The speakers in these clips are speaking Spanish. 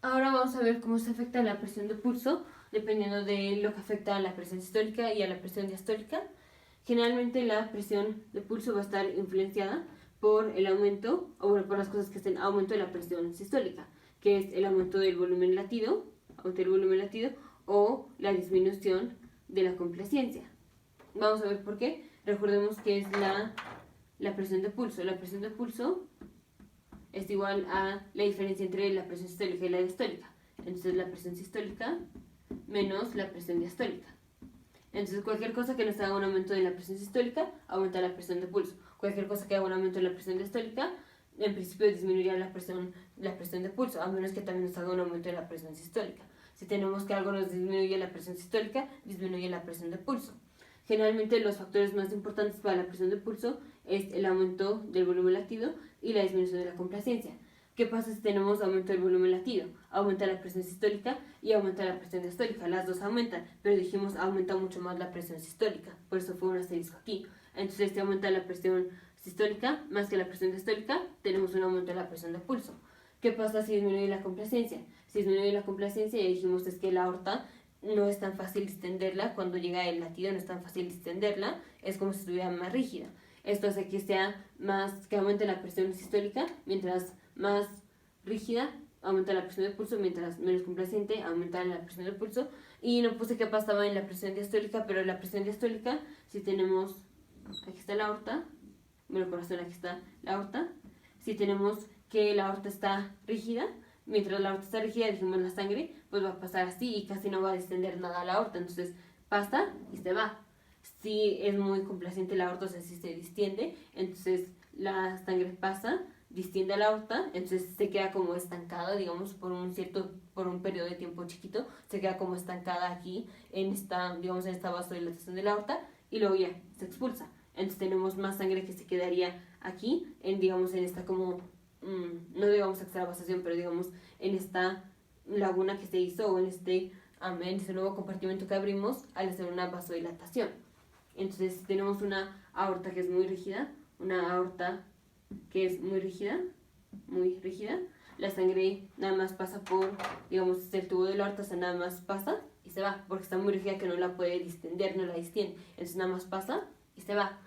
Ahora vamos a ver cómo se afecta la presión de pulso dependiendo de lo que afecta a la presión sistólica y a la presión diastólica. Generalmente la presión de pulso va a estar influenciada por el aumento, o bueno, por las cosas que estén aumento de la presión sistólica, que es el aumento del volumen latido, o la disminución de la complacencia. Vamos a ver por qué. Recordemos que es la presión de pulso. La presión de pulso es igual a la diferencia entre la presión sistólica y la diastólica. Entonces la presión sistólica menos la presión diastólica. Entonces cualquier cosa que nos haga un aumento de la presión sistólica aumenta la presión de pulso. Cualquier cosa que haga un aumento de la presión diastólica en principio disminuiría la presión de pulso, a menos que también nos haga un aumento de la presión sistólica. Si tenemos que algo nos disminuye la presión sistólica, disminuye la presión de pulso. Generalmente los factores más importantes para la presión de pulso es el aumento del volumen latido y la disminución de la complacencia. ¿Qué pasa si tenemos aumento del volumen latido? Aumenta la presión sistólica y aumenta la presión diastólica. Las dos aumentan, pero dijimos aumenta mucho más la presión sistólica. Por eso fue un asterisco aquí. Entonces, si aumenta la presión sistólica más que la presión diastólica, tenemos un aumento de la presión de pulso. ¿Qué pasa si disminuye la complacencia? Si disminuye la complacencia, ya dijimos es que la aorta no es tan fácil distenderla. Cuando llega el latido no es tan fácil distenderla. Es como si estuviera más rígida. Esto hace que que aumente la presión sistólica, mientras más rígida aumenta la presión de pulso, mientras menos complaciente aumenta la presión de pulso. Y no puse qué pasaba en la presión diastólica, pero la presión diastólica, si tenemos, aquí está la aorta, bueno, corazón, aquí está la aorta, si tenemos que la aorta está rígida, mientras la aorta está rígida, dijimos la sangre, pues va a pasar así y casi no va a distender nada la aorta, entonces pasa y se va. Si es muy complaciente la aorta, o sea, si se distiende, entonces la sangre pasa, distiende la aorta, entonces se queda como estancada, digamos, por un periodo de tiempo chiquito, se queda como estancada aquí en digamos, en esta vasodilatación de la aorta y luego ya se expulsa. Entonces tenemos más sangre que se quedaría aquí, digamos, en esta como, no digamos extravasación, pero digamos en esta laguna que se hizo o en este nuevo compartimento que abrimos al hacer una vasodilatación. Entonces tenemos una aorta que es muy rígida, muy rígida. La sangre nada más pasa digamos, el tubo de la aorta, o sea, nada más pasa y se va, porque está muy rígida que no la puede distender, no la distiende. Entonces nada más pasa y se va.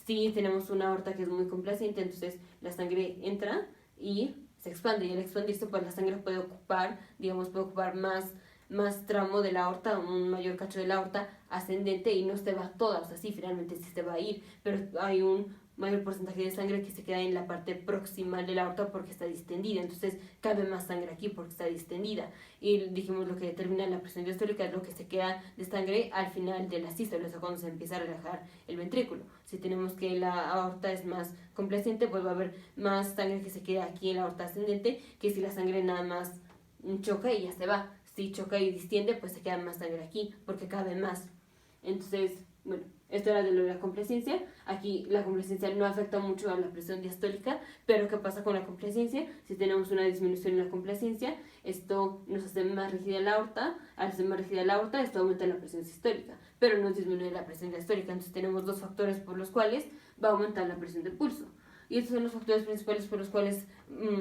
Si tenemos una aorta que es muy complaciente, entonces la sangre entra y se expande, y al expandirse pues la sangre puede ocupar más tramo de la aorta, un mayor cacho de la aorta ascendente, y no se va toda, o sea, sí, finalmente sí se va a ir, pero hay un mayor porcentaje de sangre que se queda en la parte proximal de la aorta porque está distendida, entonces cabe más sangre aquí porque está distendida. Y dijimos lo que determina la presión diastólica es lo que se queda de sangre al final de la sístole, o sea, cuando se empieza a relajar el ventrículo. Si tenemos que la aorta es más complaciente, pues va a haber más sangre que se queda aquí en la aorta ascendente que si la sangre nada más choca y ya se va. Si choca y distiende, pues se queda más sangre aquí porque cabe más. Entonces, bueno, esto era de lo de la complacencia. Aquí la complacencia no afecta mucho a la presión diastólica, pero ¿qué pasa con la complacencia? Si tenemos una disminución en la complacencia, esto nos hace más rígida la aorta. Al ser más rígida la aorta, esto aumenta la presión sistólica, pero no disminuye la presión diastólica. Entonces tenemos dos factores por los cuales va a aumentar la presión de pulso. Y estos son los factores principales por los cuales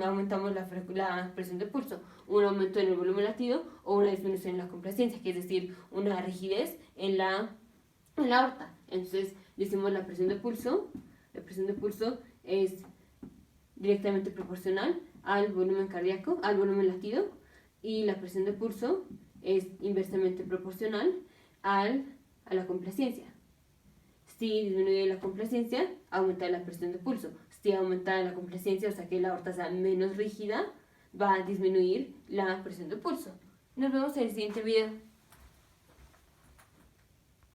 aumentamos la presión de pulso. Un aumento en el volumen latido o una disminución en la complacencia, que es decir, una rigidez en la aorta. Entonces decimos la presión de pulso es directamente proporcional al volumen cardíaco, al volumen latido, y la presión de pulso es inversamente proporcional a la complacencia. Si disminuye la complacencia, aumenta la presión de pulso. Si aumenta la complacencia, o sea que la aorta sea menos rígida, va a disminuir la presión de pulso. Nos vemos en el siguiente video.